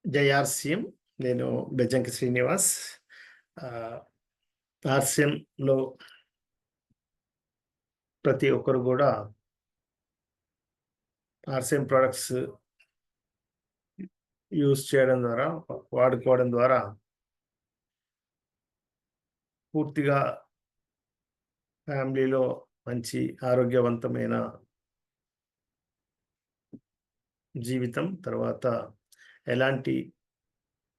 జై ఆర్‌సీఎం. నేను బెజ్జంకి శ్రీనివాస్. ఆహ్, ఆర్‌సీఎంలో ప్రతి ఒక్కరు గూడా ఆర్‌సీఎం ప్రొడక్ట్స్ యూజ్ చేయడం ద్వారా, వాడుకోవడం ద్వారా పూర్తిగా ఫ్యామిలీలో మంచి ఆరోగ్యవంతమైన జీవితం, తర్వాత ఎలాంటి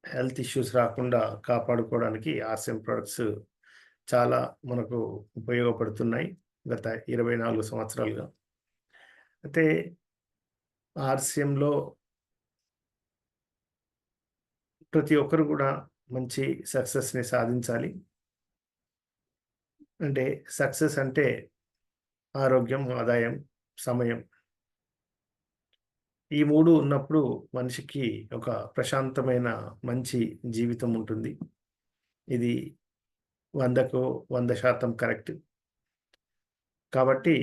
హెల్త్ ఇష్యూస్ రాకుండా కాపాడుకోవడానికి ఆర్‌సీఎం ప్రొడక్ట్స్ చాలా మనకు ఉపయోగపడుతున్నాయి. గత 24 సంవత్సరాలుగా. అయితే ఆర్‌సీఎంలో ప్రతి ఒక్కరు గూడా మంచి సక్సెస్‌ని సాధించాలి. అంటే సక్సెస్ అంటే ఆరోగ్యం, ఆదాయం, సమయం. ఈ 3 ఉన్నప్పుడు మనిషికి ఒక ప్రశాంతమైన మంచి జీవితం ఉంటుంది. ఇది 100కు 100% కరెక్ట్. కాబట్టి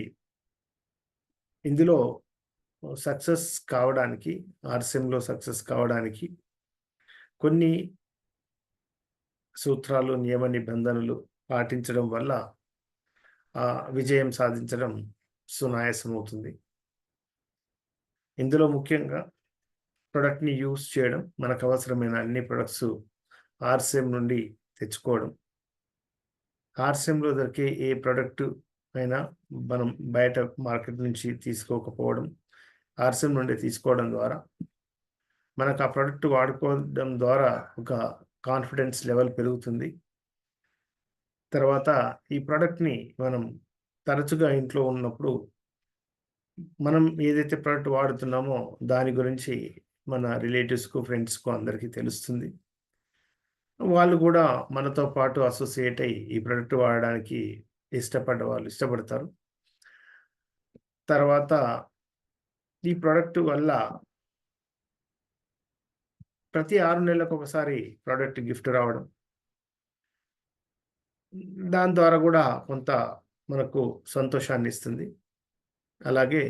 ఇందులో సక్సెస్ కావడానికి, ఆర్‌సీఎంలో సక్సెస్ కావడానికి కొన్ని సూత్రాలు, నియమ నిబంధనలు పాటించడం వల్ల విజయం సాధించడం సునాయాసమవుతుంది. ఇందులో ముఖ్యంగా ప్రొడక్ట్‌ని యూజ్ చేయడం, మనకవసరమైన అన్ని ప్రొడక్ట్సు ఆర్‌సీఎం నుండి తెచ్చుకోవడం. ఆర్‌సీఎంలో దొరికే ఏ ప్రొడక్ట్ అయినా మనం బయట మార్కెట్ నుంచి తీసుకోకపోవడం, ఆర్‌సీఎం నుండి తీసుకోవడం ద్వారా మనకు ఆ ప్రొడక్ట్ వాడుకోవడం ద్వారా ఒక కాన్ఫిడెన్స్ లెవెల్ పెరుగుతుంది. తర్వాత ఈ ప్రొడక్ట్‌ని మనం తరచుగా ఇంట్లో ఉన్నప్పుడు మనం ఏదైతే ప్రొడక్ట్ వాడుతున్నామో దాని గురించి మన రిలేటివ్స్‌కు, ఫ్రెండ్స్‌కు అందరికీ తెలుస్తుంది. వాళ్ళు గూడా మనతో పాటు అసోసియేట్ అయ్యి ఈ ప్రొడక్ట్ వాడడానికి ఇష్టపడతారు. తర్వాత ఈ ప్రొడక్ట్ వల్ల ప్రతి 6 నెలలకొకసారి ప్రొడక్ట్ గిఫ్ట్ రావడం. దాని ద్వారా గూడా కొంత మనకు సంతోషాన్నిస్తుంది. అలాగే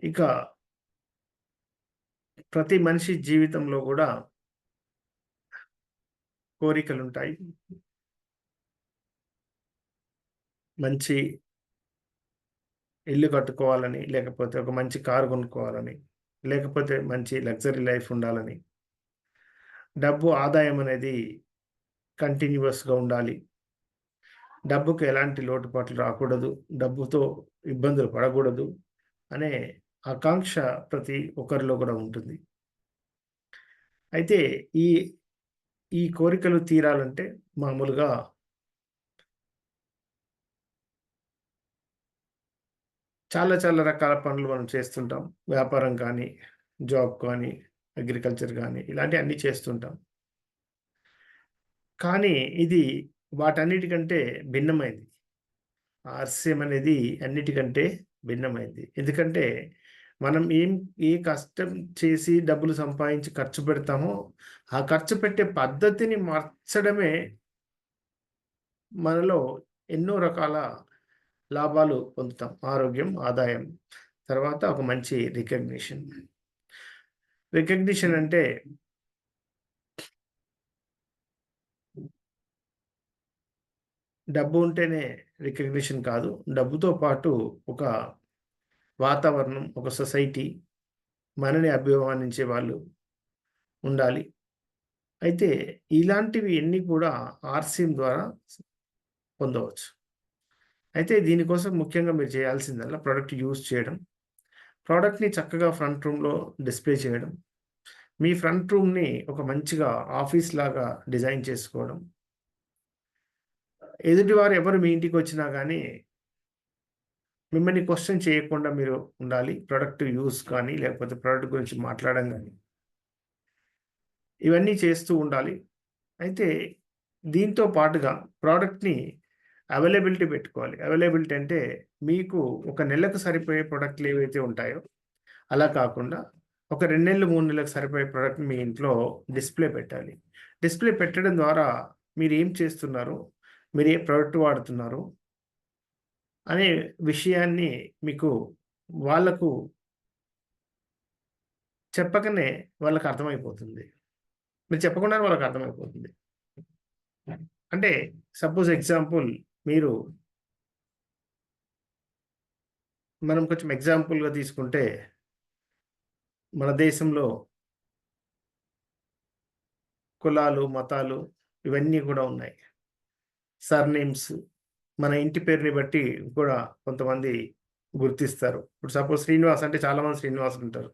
ఇక ప్రతి మనిషి జీవితంలో గూడా కోరికలుంటాయి. మంచి ఇల్లు కట్టుకోవాలని, లేకపోతే ఒక మంచి కారు కొనుక్కోవాలని, లేకపోతే మంచి లగ్జరీ లైఫ్ ఉండాలని, డబ్బు ఆదాయం అనేది కంటిన్యూయస్‌గా ఉండాలి. డబ్బుకి ఎలాంటి లోటుపాట్లు రాకూడదు. డబ్బుతో ఇబ్బందులు పడకూడదు అనే ఆకాంక్ష ప్రతి ఒక్కరిలో కూడా ఉంటుంది. అయితే ఈ, ఈ కోరికలు తీరాలంటే మామూలుగా చాలా చాలా రకాల పనులు మనం చేస్తుంటాం. వ్యాపారం కానీ, జాబ్ కానీ, అగ్రికల్చర్ గానీ ఇలాంటియన్నీ చేస్తుంటాం. కానీ ఇది వాటన్నిటికంటే భిన్నమైంది. ఆర్‌సీఎం అనేది అన్నిటికంటే భిన్నమైంది. ఎందుకంటే మనం ఏ కష్టం చేసి డబ్బులు సంపాదించి ఖర్చు పెడతామో, ఆ ఖర్చు పెట్టే పద్ధతిని మార్చడమే మనలో ఎన్నో రకాల లాభాలు పొందుతాం. ఆరోగ్యం, ఆదాయం, తర్వాత ఒక మంచి రికగ్నిషన్. రికగ్నిషన్ అంటే డబ్బు ఉంటేనే రికగ్నిషన్ కాదు. డబ్బుతో పాటు ఒక వాతావరణం, ఒక సొసైటీ, మనని అభిమానించే వాళ్ళు ఉండాలి. అయితే ఇలాంటివి ఎన్ని కూడా ఆర్‌సీఎం ద్వారా పొందవచ్చు. అయితే దీనికోసం ముఖ్యంగా మీరు చేయాల్సిందల్లా ప్రొడక్ట్ యూజ్ చేయడం. ప్రొడక్ట్‌ని చక్కగా ఫ్రంట్ రూమ్‌లో డిస్‌ప్లే చేయడం. మీ ఫ్రంట్ రూమ్‌ని ఒక మంచిగా ఆఫీస్‌లాగా డిజైన్ చేసుకోవడం. ఎదుటివారు ఎవరు మీ ఇంటికొచ్చినా గానీ, మిమ్మల్ని క్వెషన్ చేయకుండా మీరు ఉండాలి. ప్రొడక్ట్ యూజ్ కానీ, లేకపోతే ప్రొడక్ట్ గురించి మాట్లాడడం గానీ, ఇవన్నీ చేస్తూ ఉండాలి. అయితే దీంతో పాటుగా ప్రొడక్ట్‌ని అవైలబిలిటీ పెట్టుకోవాలి. అవైలబిలిటీ అంటే మీకు ఒక నెలకు సరిపోయే ప్రొడక్ట్‌లు ఏవైతే ఉంటాయో, అలా కాకుండా ఒక 2 నెలలు, 3 నెలలకు సరిపోయే ప్రొడక్ట్‌ని మీ ఇంట్లో డిస్‌ప్లే పెట్టాలి. డిస్‌ప్లే పెట్టడం ద్వారా మీరేం చేస్తున్నారు? మీరు ఏ ప్రొడక్ట్ వాడుతున్నారు? అనే విషయాన్ని మీకు వాళ్ళకు చెప్పకనే వాళ్ళకి అర్థమైపోతుంది. మీరు చెప్పకుండానే వాళ్ళకి అర్థమైపోతుంది. అంటే సపోజ్ ఎగ్జాంపుల్ మీరు మనం కొంచెం ఎగ్జాంపుల్‌గా తీసుకుంటే మన దేశంలో కులాలు, మతాలు ఇవన్నీ కూడా ఉన్నాయి. సర్‌నేమ్స్ మన ఇంటి పేరుని బట్టి కూడా కొంతమంది గుర్తిస్తారు. ఇప్పుడు సపోజ్ శ్రీనివాస్ అంటే చాలామంది శ్రీనివాసులుంటారు.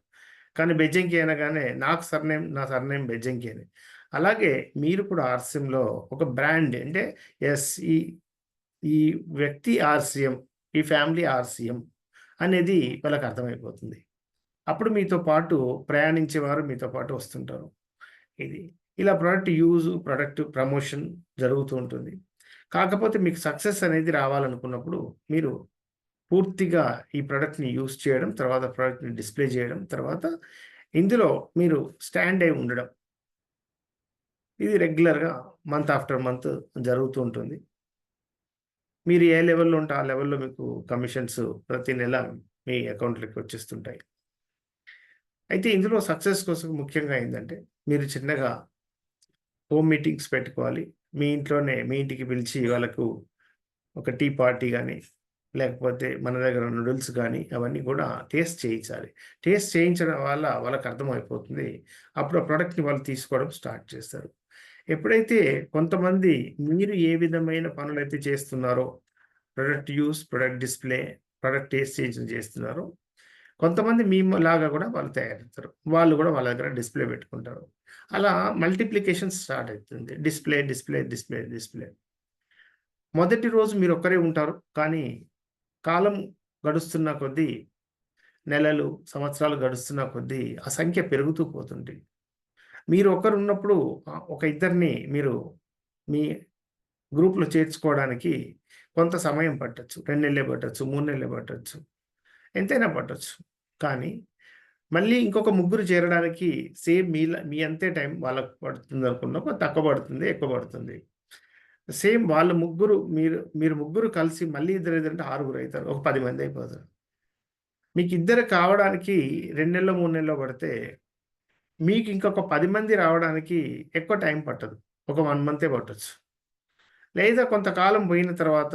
కానీ బెజ్జంకి అనగానే నాకు నా సర్‌నేమ్ బెజ్జంకి అని. అలాగే మీరు కూడా ఆర్‌సీఎంలో ఒక బ్రాండ్ అంటే యెస్ ఈ వ్యక్తి ఆర్‌సీఎం, ఈ ఫ్యామిలీ ఆర్‌సీఎం అనేది వాళ్ళకి అర్థమైపోతుంది. అప్పుడు మీతో పాటు ప్రయాణించేవారు మీతో పాటు వస్తుంటారు. ఇది. ఇలా ప్రొడక్ట్ ప్రమోషన్ జరుగుతూ ఉంటుంది. కాకపోతే మీకు సక్సెస్ అనేది రావాలనుకున్నప్పుడు మీరు పూర్తిగా ఈ ప్రొడక్ట్‌ని యూజ్ చేయడం, తర్వాత ప్రొడక్ట్‌ని డిస్‌ప్లే చేయడం, తర్వాత ఇందులో మీరు స్టాండ్ అయి ఉండడం. ఇది రెగ్యులర్‌గా మంత్ ఆఫ్టర్ మంత్ జరుగుతూ ఉంటుంది. మీరు ఏ లెవెల్‌లో ఉంటే ఆ లెవెల్‌లో మీకు కమిషన్స్ ప్రతి నెల మీ అకౌంట్‌లోకి వచ్చేస్తుంటాయి. అయితే ఇందులో సక్సెస్ కోసం ముఖ్యంగా ఏందంటే మీరు చిన్నగా హోమ్ మీటింగ్స్ పెట్టుకోవాలి. మీ ఇంట్లోనే మీ ఇంటికి పిలిచి వాళ్ళకు ఒక టీ పార్టీ గాని, లేకపోతే మన దగ్గర నూడిల్స్ గాని అవన్నీ కూడా టేస్ట్ చేయించాలి. టేస్ట్ చేయించడం వల్ల వాళ్ళకి అర్థమైపోతుంది. అప్పుడు ఆ ప్రొడక్ట్‌ని వాళ్ళు తీసుకోవడం స్టార్ట్ చేస్తారు. ఎప్పుడైతే కొంతమంది మీరు ఏ విధమైన పనులైతే చేస్తున్నారో product display, product taste change చేస్తున్నారో కొంతమంది లాగా కూడా వాళ్ళు తయారవుతారు. వాళ్ళు కూడా వాళ్ళ దగ్గర డిస్‌ప్లే పెట్టుకుంటారు. అలా మల్టిప్లికేషన్ స్టార్ట్ అయితుంది. డిస్‌ప్లే. మొదటి రోజు మీరొక్కరే ఉంటారు. కానీ కాలం గడుస్తున్న కొద్దీ, నెలలు, సంవత్సరాలు గడుస్తున్న కొద్దీ ఆ సంఖ్య పెరుగుతూ పోతుంది. మీరు ఒకరున్నప్పుడు ఒక ఇద్దరిని మీరు మీ గ్రూప్‌లో చేర్చుకోవడానికి కొంత సమయం పట్టొచ్చు. 2 నెలలే పట్టొచ్చు, 3 నెలలే పట్టొచ్చు. ఎంతైనా పట్టొచ్చు. కానీ మళ్ళీ ఇంకొక ముగ్గురు చేరడానికి సేమ్ మీ అంతే టైం వాళ్ళకి పడుతుందనుకున్నా కొంచెం తక్కువ పడుతుంది, ఎక్కువ పడుతుంది. సేమ్ వాళ్ళు ముగ్గురు మీరు ముగ్గురు కలిసి మళ్ళీ ఇద్దరిద్దరంటే ఆరుగురైతారు. ఒక 10 మందయిపోతారు. మీకిద్దరు కావడానికి 2 నెల్లో, 3 నెల్లో పడితే, మీకు ఇంకొక 10 మంది రావడానికి ఎక్కువ టైం పట్టదు. ఒక 1 మంతే పట్టొచ్చు. లేదా కొంతకాలం పోయిన తర్వాత,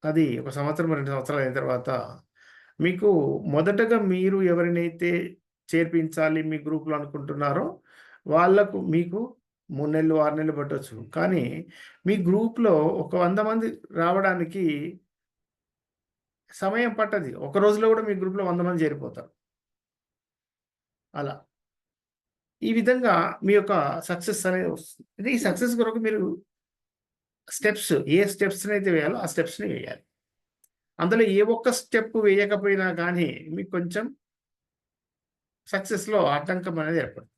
అది ఒక సంవత్సరం, 2 సంవత్సరాలు అయిన తర్వాత, మీకు మొదటగా మీరు ఎవరినైతే చేర్పించాలి మీ గ్రూప్‌లో అనుకుంటున్నారో, మీకు 3 నెలలు, 6 నెలలు పట్టొచ్చు. కానీ మీ గ్రూప్‌లో ఒక 100 మంది రావడానికి సమయం పట్టది. ఒక రోజులో గూడా మీ గ్రూప్‌లో 100 మంది చేరిపోతారు. అలా. ఈ విధంగా మీ యొక్క సక్సెస్ అనేది వస్తుంది. అంటే ఈ సక్సెస్ కొరకు మీరు ఏ స్టెప్స్‌నైతే వేయాలో ఆ స్టెప్స్‌ని వేయాలి. అందులో ఏ ఒక్క స్టెప్ వేయకపోయినా గానీ మీకు కొంచెం సక్సెస్‌లో ఆటంకం అనేది ఏర్పడుతుంది.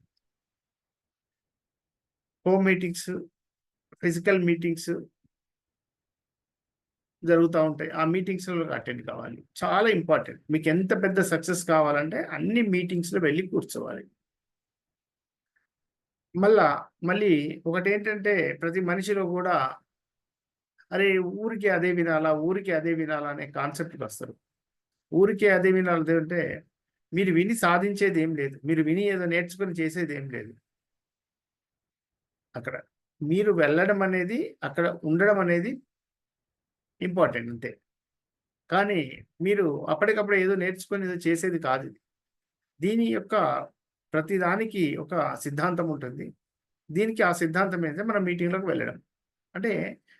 హోమ్ మీటింగ్స్, ఫిజికల్ మీటింగ్స్ జరుగుతా ఉంటాయి. ఆ మీటింగ్స్‌లో అటెండ్ కావాలి. చాలా ఇంపార్టెంట్. మీకెంత పెద్ద సక్సెస్ కావాలంటే అన్ని మీటింగ్స్‌లో వెళ్లి కూర్చోవాలి. మళ్ళా మళ్ళీ ఒకటేంటంటే ప్రతి మనిషిలో గూడా అరే! ఊరికే అదే వినాలా అనే కాన్సెప్ట్‌కొస్తారు. ఊరికే అదే వినాలంటే మీరు విని సాధించేదేం లేదు. మీరు విని ఏదో నేర్చుకొని చేసేదేం లేదు అక్కడ. మీరు వెళ్ళడం అనేది, అక్కడ ఉండడం అనేది ఇంపార్టెంట్ అంతే. కానీ మీరు అప్పటికప్పుడు ఏదో నేర్చుకొని ఏదో చేసేది కాదిది. దీని యొక్క ప్రతి దానికి ఒక సిద్ధాంతం ఉంటుంది. దీనికి ఆ సిద్ధాంతం ఏంటంటే మనం మీటింగ్‌లోకి వెళ్ళడం. అంటే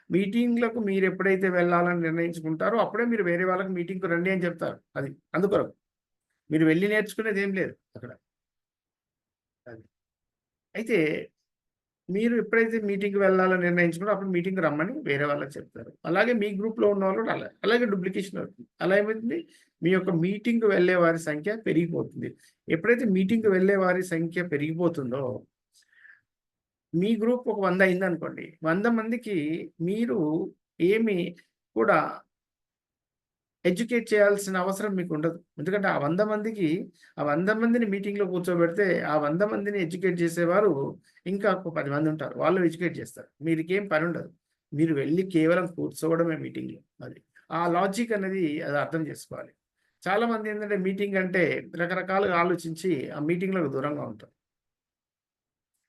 మీటింగ్‌లకు మీరెప్పుడైతే వెళ్ళాలని నిర్ణయించుకుంటారో అప్పుడే మీరు వేరే వాళ్ళకి మీటింగ్‌కి రండి అని చెప్తారు. అది అందుకొరకు. మీరు వెళ్లి నేర్చుకునేదేం లేదు అక్కడ. అది. అయితే మీరు ఎప్పుడైతే మీటింగ్‌కి వెళ్ళాలని నిర్ణయించుకున్నారో అప్పుడు మీటింగ్‌కి రమ్మని వేరే వాళ్ళకి చెప్తారు. అలాగే మీ గ్రూప్‌లో ఉన్నవాళ్ళు కూడా అలాగే డూప్లికేషన్ అవుతుంది. అలా ఏమైతుంది? మీ యొక్క మీటింగ్‌కి వెళ్ళే వారి సంఖ్య పెరిగిపోతుంది. ఎప్పుడైతే మీటింగ్‌కి వెళ్ళే వారి సంఖ్య పెరిగిపోతుందో, మీ గ్రూప్ ఒక 100 అయిందనుకోండి. 100 మందికి మీరు ఏమి కూడా ఎడ్యుకేట్ చేయాల్సిన అవసరం మీకుండదు. ఎందుకంటే ఆ 100 మందిని మీటింగ్‌లో కూర్చోబెడితే, ఆ 100 మందిని ఎడ్యుకేట్ చేసేవారు ఇంకా ఒక 10 మందుంటారు. వాళ్ళు ఎడ్యుకేట్ చేస్తారు. మీరికేం పనుండదు. మీరు వెళ్లి కేవలం కూర్చోవడమే మీటింగ్‌లో అది. ఆ లాజిక్ అనేది అది అర్థం చేసుకోవాలి. చాలామంది ఏంటంటే మీటింగ్ అంటే రకరకాలుగా ఆలోచించి ఆ మీటింగ్‌లకు దూరంగా ఉంటారు.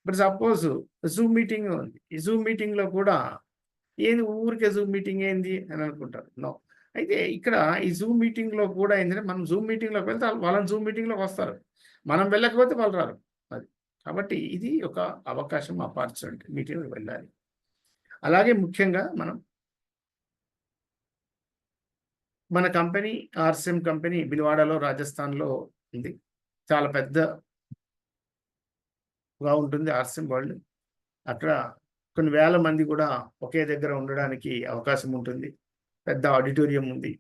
ఇప్పుడు సపోజ్ జూమ్ మీటింగ్ ఉంది. ఈ జూమ్ మీటింగ్‌లో కూడా ఏంది ఊరికే జూమ్ మీటింగ్ ఏంది అని అనుకుంటారు. నో. అయితే ఇక్కడ ఈ జూమ్ మీటింగ్‌లో కూడా ఏంటంటే మనం జూమ్ మీటింగ్‌లోకి వెళ్తే వాళ్ళని జూమ్ మీటింగ్‌లోకి వస్తారు. మనం వెళ్ళకపోతే వాళ్ళు రారు. అది. కాబట్టి ఇది ఒక అవకాశం, ఆపర్చునిటీ మీటింగ్‌కి వెళ్ళాలి. అలాగే ముఖ్యంగా మన కంపెనీ ఆర్‌సీఎం కంపెనీ బిల్వాడలో రాజస్థాన్‌లో ఉంది. చాలా పెద్దగా ఉంటుంది ఆర్‌సీఎం వరల్డ్. అక్కడ కొన్ని వేల మంది కూడా ఒకే దగ్గర ఉండడానికి అవకాశం ఉంటుంది. పెద్ద ఆడిటోరియం ఉంది.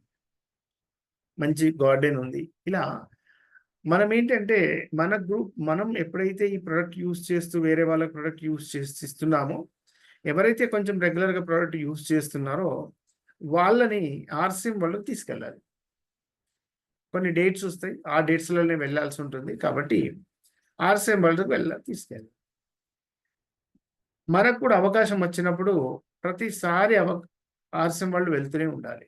మంచి గార్డెన్ ఉంది. ఇలా మనమేంటంటే మనం ఎప్పుడైతే ఈ ప్రొడక్ట్ యూజ్ చేస్తూ వేరే వాళ్ళకి ప్రొడక్ట్ యూజ్ చేసి ఇస్తున్నామో, ఎవరైతే కొంచెం రెగ్యులర్‌గా ప్రొడక్ట్ యూజ్ చేస్తున్నారో వాళ్ళని ఆర్‌సీఎం వాళ్ళకి తీసుకెళ్ళాలి. కొన్ని డేట్స్ ఒస్తాయి. ఆ డేట్స్‌లోనే వెళ్ళాల్సి ఉంటుంది. కాబట్టి ఆర్‌సీఎం వాళ్ళకి తీసుకెళ్ళాలి. మనకు కూడా అవకాశం వచ్చినప్పుడు ప్రతిసారి ఆర్‌సీఎం వాళ్ళు వెళ్తూనే ఉండాలి.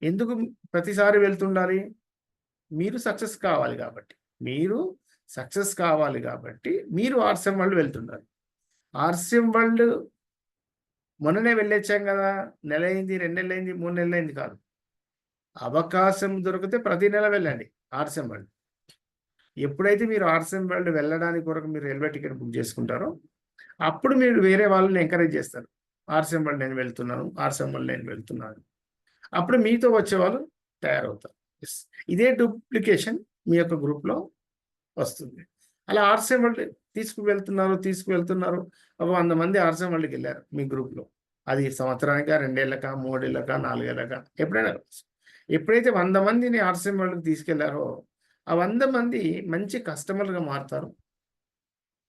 ఎందుకు ప్రతిసారి వెళ్తుండాలి? మీరు సక్సెస్ కావాలి గాబట్టి. మీరు సక్సెస్ కావాలి గాబట్టి మీరు ఆర్‌సీఎం వరల్డ్ వెళ్తున్నారు. ఆర్‌సీఎం వరల్డ్ మొన్ననే వెళ్ళొచ్చాం గదా! నెలయింది, 2 నెలలయింది, 3 నెలలయింది కాదు. అవకాశం దొరికితే ప్రతి నెల వెళ్ళండి ఆర్‌సీఎం వరల్డ్. ఎప్పుడైతే మీరు ఆర్‌సీఎం వరల్డ్ వెళ్ళడానికి కొరకు మీరు రైల్వే టికెట్ బుక్ చేసుకుంటారో, అప్పుడు మీరు వేరే వాళ్ళని ఎంకరేజ్ చేస్తారు. ఆర్‌సీఎం వరల్డ్ నేను వెళ్తున్నాను. ఆర్‌సీఎం వరల్డ్ నేను వెళ్తున్నాను. అప్పుడు మీతో వచ్చేవాళ్ళు తయారవుతారు. యెస్. ఇదే డూప్లికేషన్ మీ యొక్క గ్రూప్‌లో వస్తుంది. అలా ఆర్‌సీఎం వరల్డ్ తీసుకువెళ్తున్నారు. ఒక 100 మంది ఆర్‌సీఎం వరల్డ్‌కెళ్లారు మీ గ్రూప్‌లో. అది సంవత్సరానికా, 2 ఏళ్ళకా, 3 ఏళ్ళకా, 4 ఏళ్ళకా ఎప్పుడైనా కావచ్చు. ఎప్పుడైతే 100 మందిని ఆర్‌సీఎం వరల్డ్‌కి తీసుకెళ్లారో, ఆ 100 మంది మంచి కస్టమర్‌లుగా మారుతారు.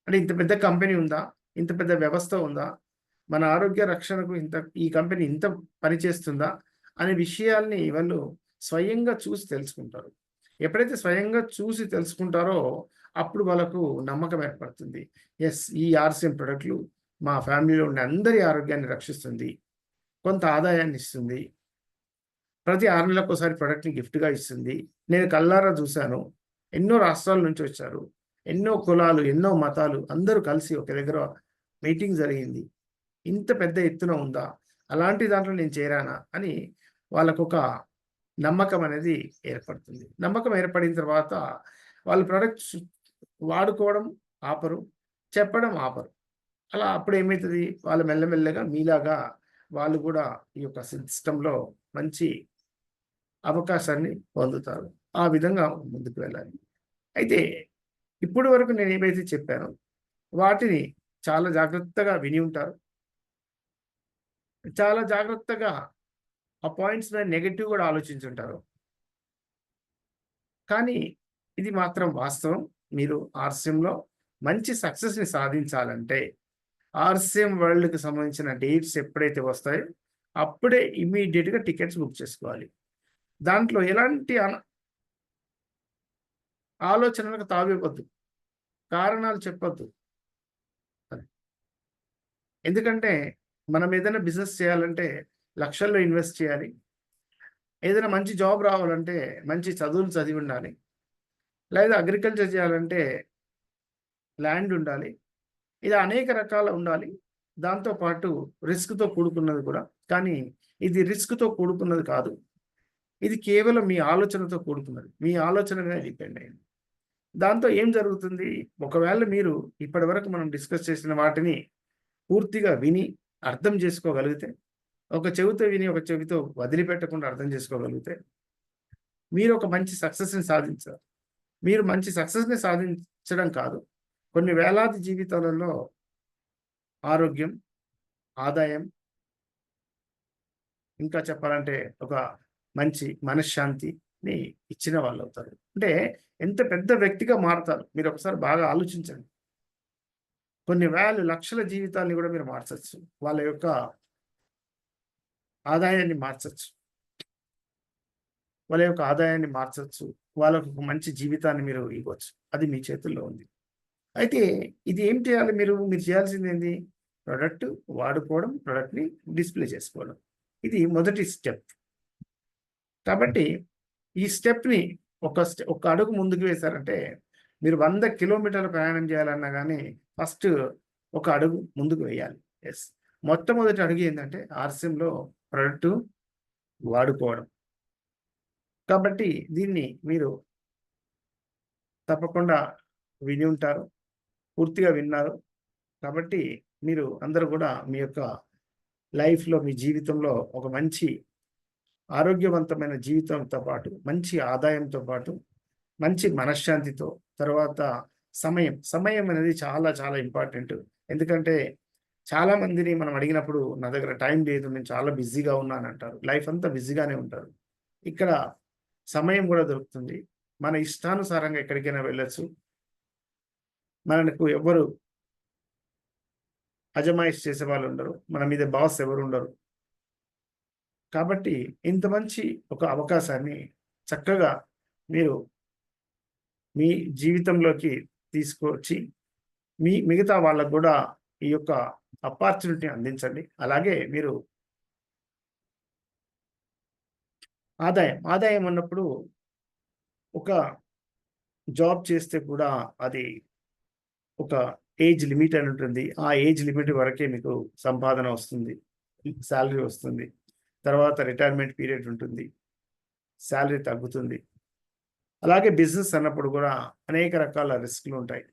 అంటే ఇంత పెద్ద కంపెనీ ఉందా? ఇంత పెద్ద వ్యవస్థ ఉందా? మన ఆరోగ్య రక్షణకు ఈ కంపెనీ ఇంత పని చేస్తుందా? అనే విషయాల్ని వాళ్ళు స్వయంగా చూసి తెలుసుకుంటారు. ఎప్పుడైతే స్వయంగా చూసి తెలుసుకుంటారో, అప్పుడు వాళ్ళకు నమ్మకం ఏర్పడుతుంది. యెస్. ఈ ఆర్‌సీఎం ప్రొడక్ట్‌లు మా ఫ్యామిలీలో ఉండే అందరి ఆరోగ్యాన్ని రక్షిస్తుంది. కొంత ఆదాయాన్ని ఇస్తుంది. ప్రతి 6 నెలలకోసారి ప్రొడక్ట్‌ని గిఫ్ట్‌గా ఇస్తుంది. నేను కళ్ళారా చూసాను. ఎన్నో రాష్ట్రాల నుంచి వచ్చారు. ఎన్నో కులాలు, ఎన్నో మతాలు అందరూ కలిసి ఒక దగ్గర మీటింగ్ జరిగింది. ఇంత పెద్ద ఎత్తున ఉందా? అలాంటి దాంట్లో నేను చేరానా? అని వాళ్ళకొక నమ్మకం అనేది ఏర్పడుతుంది. నమ్మకం ఏర్పడిన తర్వాత వాళ్ళు ప్రొడక్ట్స్ వాడుకోవడం ఆపరు. చెప్పడం ఆపరు. అలా అప్పుడేమైతది? వాళ్ళు మెల్లమెల్లగా మీలాగా వాళ్ళు కూడా ఈ యొక్క సిస్టమ్‌లో మంచి అవకాశాన్ని పొందుతారు. ఆ విధంగా ముందుకు వెళ్ళాలి. అయితే ఇప్పటి వరకు నేనేవైతే చెప్పానో వాటిని చాలా జాగ్రత్తగా విని ఉంటారు. చాలా జాగ్రత్తగా ఆ పాయింట్స్‌ని నెగెటివ్ గూడా ఆలోచించుంటారు. కానీ ఇది మాత్రం వాస్తవం. మీరు ఆర్‌సీఎంలో మంచి సక్సెస్‌ని సాధించాలంటే ఆర్‌సీఎం వరల్డ్‌కి సంబంధించిన డేట్స్ ఎప్పుడైతే వస్తాయో అప్పుడే ఇమ్మీడియేట్‌గా టికెట్స్ బుక్ చేసుకోవాలి. దాంట్లో ఎలాంటి ఆలోచనలకు తావివ్వద్దు. కారణాలు చెప్పొద్దు. అది. ఎందుకంటే మనం ఏదైనా బిజినెస్ చేయాలంటే లక్షల్లో ఇన్వెస్ట్ చేయాలి. ఏదైనా మంచి జాబ్ రావాలంటే మంచి చదువులు చదివుండాలి. లేదా అగ్రికల్చర్ చేయాలంటే ల్యాండ్ ఉండాలి. ఇలా అనేక రకాల ఉండాలి. దాంతో పాటు రిస్క్‌తో కూడుకున్నది కూడా. కానీ ఇది రిస్క్‌తో కూడుకున్నది కాదు. ఇది కేవలం మీ ఆలోచనతో కూడుకున్నది. మీ ఆలోచన మీద డిపెండ్ అయ్యింది. దాంతో ఏం జరుగుతుంది? ఒకవేళ మీరు ఇప్పటివరకు మనం డిస్కస్ చేసిన వాటిని పూర్తిగా విని అర్థం చేసుకోగలిగితే, ఒక చెవితో విని ఒక చెవితో వదిలిపెట్టకుండా అర్థం చేసుకోగలిగితే, మీరు ఒక మంచి సక్సెస్‌ని సాధించారు. మీరు మంచి సక్సెస్‌ని సాధించడం కాదు. కొన్ని వేలాది జీవితాలలో ఆరోగ్యం, ఆదాయం, ఇంకా చెప్పాలంటే ఒక మంచి మనశ్శాంతిని ఇచ్చిన వాళ్ళవుతారు. అంటే ఎంత పెద్ద వ్యక్తిగా మారతారు. మీరొకసారి బాగా ఆలోచించండి. కొన్ని వేల లక్షల జీవితాల్ని గూడా మీరు మార్చొచ్చు. వాళ్ళ యొక్క ఆదాయాన్ని మార్చొచ్చు. వాళ్ళ యొక్క ఆదాయాన్ని మార్చొచ్చు. వాళ్ళకు ఒక మంచి జీవితాన్ని మీరు ఇవ్వచ్చు. అది మీ చేతుల్లో ఉంది. అయితే ఇది ఏం చేయాలి మీరు? మీరు చేయాల్సిందేంది? ప్రొడక్ట్ వాడుకోవడం, ప్రొడక్ట్‌ని డిస్‌ప్లే చేసుకోవడం. ఇది మొదటి స్టెప్. కాబట్టి ఈ స్టెప్‌ని ఒక అడుగు ముందుకు వేశారంటే, మీరు 100 కిలోమీటర్లు ప్రయాణం చేయాలన్నా గానీ, ఫస్ట్ ఒక అడుగు ముందుకు వేయాలి. యెస్. మొట్టమొదటి అడుగు ఏందంటే, ఆర్‌సీఎంలో ప్రొడక్టు వాడుకోవడం. కాబట్టి దీన్ని మీరు తప్పకుండా విని ఉంటారు. పూర్తిగా విన్నారు. కాబట్టి మీరు అందరూ గూడా మీ యొక్క లైఫ్‌లో, మీ జీవితంలో ఒక మంచి ఆరోగ్యవంతమైన జీవితంతో పాటు, మంచి ఆదాయంతో పాటు, మంచి మనశ్శాంతితో, తర్వాత సమయం అనేది చాలా చాలా ఇంపార్టెంట్. ఎందుకంటే చాలా మందిని మనం అడిగినప్పుడు నా దగ్గర టైం లేదు. నేను చాలా బిజీగా ఉన్నానంటారు. లైఫ్ అంతా బిజీగానే ఉంటారు. ఇక్కడ సమయం గూడా దొరుకుతుంది. మన ఇష్టానుసారంగా ఎక్కడికైనా వెళ్ళొచ్చు. మనకు ఎవ్వరు అజమాయిషి చేసేవాళ్ళుండరు. మన మీద బాస్ ఎవరుండరు. కాబట్టి ఇంత మంచి ఒక అవకాశాన్ని చక్కగా మీరు మీ జీవితంలోకి తీసుకొచ్చి, మిగతా వాళ్ళకి గూడా ఈ యొక్క ఆపర్చునిటీని అందించండి. అలాగే మీరు ఆదాయం అన్నప్పుడు ఒక జాబ్ చేస్తే కూడా అది ఒక ఏజ్ లిమిట్ అని ఉంటుంది. ఆ ఏజ్ లిమిట్ వరకే మీకు సంపాదన వస్తుంది. సాలరీ వస్తుంది. తర్వాత రిటైర్మెంట్ పీరియడ్ ఉంటుంది. సాలరీ తగ్గుతుంది. అలాగే బిజినెస్ అన్నప్పుడు గూడా అనేక రకాల రిస్క్‌లుంటాయి.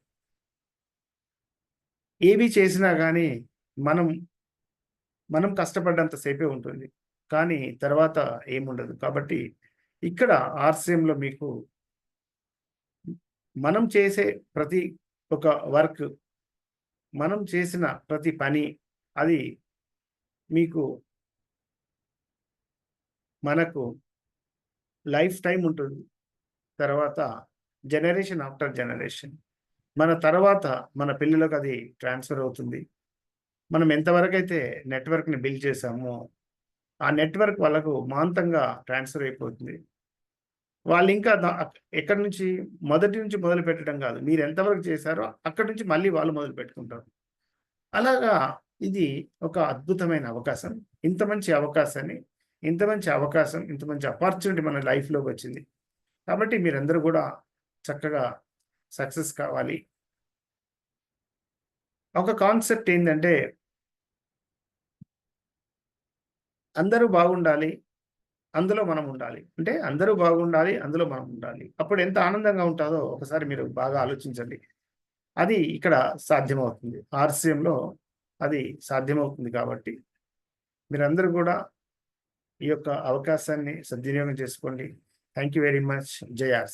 ఏవి చేసినా గానీ మనం, మనం కష్టపడ్డంత సేపే ఉంటుంది. కానీ తర్వాత ఏముండదు. కాబట్టి ఇక్కడ ఆర్‌సీఎంలో మీకు మనం చేసే ప్రతి ఒక వర్క్, మనం చేసిన ప్రతి పని అది మీకు మనకు లైఫ్ టైమ్ ఉంటుంది. తర్వాత జనరేషన్ ఆఫ్టర్ జనరేషన్. మన తర్వాత మన పిల్లలకు అది ట్రాన్స్‌ఫర్ అవుతుంది. మనం ఎంతవరకైతే నెట్‌వర్క్‌ని బిల్డ్ చేసామో, ఆ నెట్‌వర్క్ వాళ్ళకు మాంతంగా ట్రాన్స్‌ఫర్ అయిపోతుంది. వాళ్ళింకా ఎక్కడి నుంచి మొదటి నుంచి మొదలుపెట్టడం కాదు. మీరు ఎంతవరకు చేశారో అక్కడి నుంచి మళ్ళీ వాళ్ళు మొదలుపెట్టుకుంటారు. అలాగా ఇది ఒక అద్భుతమైన అవకాశం. ఇంత మంచి అవకాశాన్ని, ఇంత మంచి అపార్చునిటీ మన లైఫ్‌లోకొచ్చింది. కాబట్టి మీరందరూ గూడా చక్కగా సక్సెస్ కావాలి. ఒక కాన్సెప్ట్ ఏందంటే, అందరూ బాగుండాలి. అందులో మనం ఉండాలి. అంటే అందరూ బాగుండాలి. అందులో మనం ఉండాలి. అప్పుడు ఎంత ఆనందంగా ఉంటాదో ఒకసారి మీరు బాగా ఆలోచించండి. అది ఇక్కడ సాధ్యమవుతుంది. ఆర్‌సీఎంలో అది సాధ్యమవుతుంది కాబట్టి మీరందరూ గూడా ఈ యొక్క అవకాశాన్ని సద్వినియోగం చేసుకోండి. Thank you very much. జై ఆర్‌సీ.